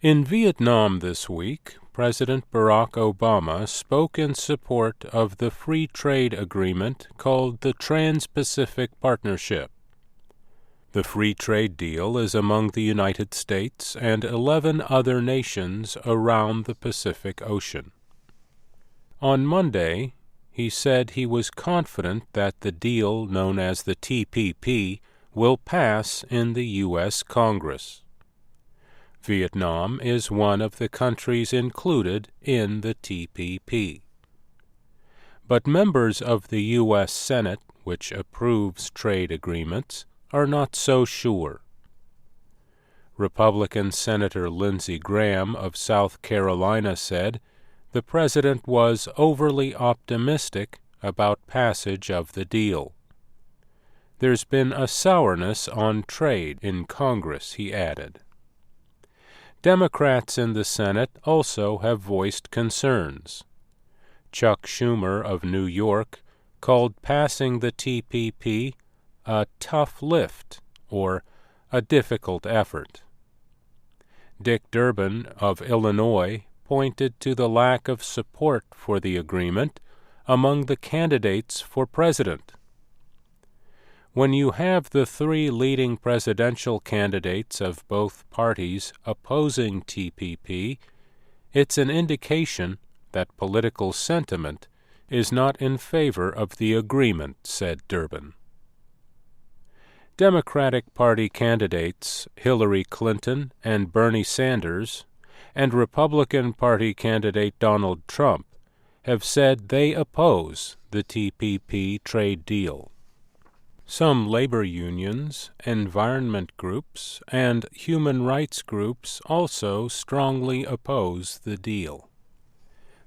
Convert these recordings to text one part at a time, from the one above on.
In Vietnam this week, President Barack Obama spoke in support of the free trade agreement called the Trans-Pacific Partnership. The free trade deal is among the United States and 11 other nations around the Pacific Ocean. On Monday, he said he was confident that the deal known as the TPP will pass in the U.S. Congress. Vietnam is one of the countries included in the TPP. But members of the U.S. Senate, which approves trade agreements, are not so sure. Republican Senator Lindsey Graham of South Carolina said the president was overly optimistic about passage of the deal. There's been a sourness on trade in Congress, he added. Democrats in the Senate also have voiced concerns. Chuck Schumer of New York called passing the TPP a tough lift or a difficult effort. Dick Durbin of Illinois pointed to the lack of support for the agreement among the candidates for president. When you have the three leading presidential candidates of both parties opposing TPP, it's an indication that political sentiment is not in favor of the agreement, said Durbin. Democratic Party candidates Hillary Clinton and Bernie Sanders and Republican Party candidate Donald Trump have said they oppose the TPP trade deal. Some labor unions, environment groups, and human rights groups also strongly oppose the deal.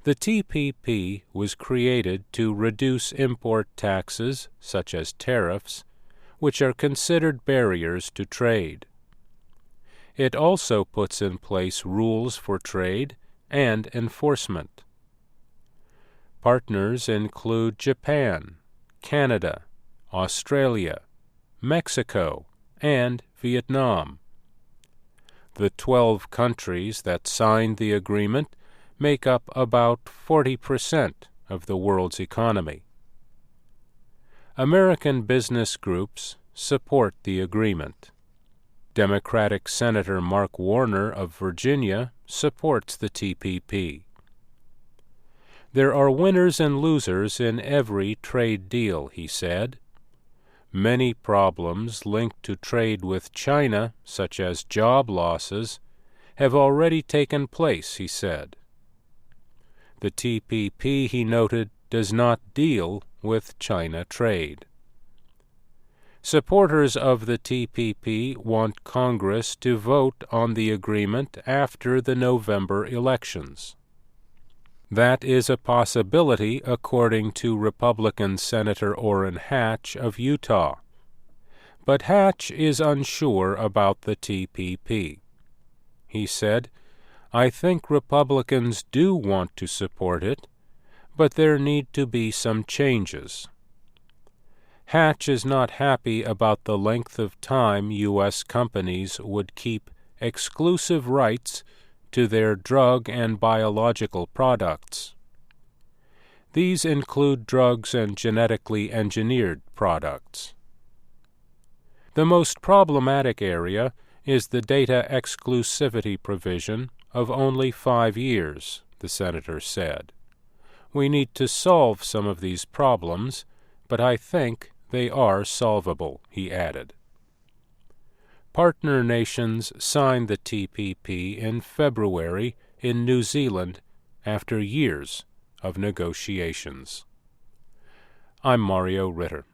The TPP was created to reduce import taxes, such as tariffs, which are considered barriers to trade. It also puts in place rules for trade and enforcement. Partners include Japan, Canada, Australia, Mexico, and Vietnam. The 12 countries that signed the agreement make up about 40% of the world's economy. American business groups support the agreement. Democratic Senator Mark Warner of Virginia supports the TPP. There are winners and losers in every trade deal, he said. Many problems linked to trade with China, such as job losses, have already taken place, he said. The TPP, he noted, does not deal with China trade. Supporters of the TPP want Congress to vote on the agreement after the November elections. That is a possibility, according to Republican Senator Orrin Hatch of Utah. But Hatch is unsure about the TPP. He said, "I think Republicans do want to support it, but there need to be some changes." Hatch is not happy about the length of time U.S. companies would keep exclusive rights to their drug and biological products. These include drugs and genetically engineered products. The most problematic area is the data exclusivity provision of only 5 years, the senator said. We need to solve some of these problems, but I think they are solvable, he added. Partner nations signed the TPP in February in New Zealand after years of negotiations. I'm Mario Ritter.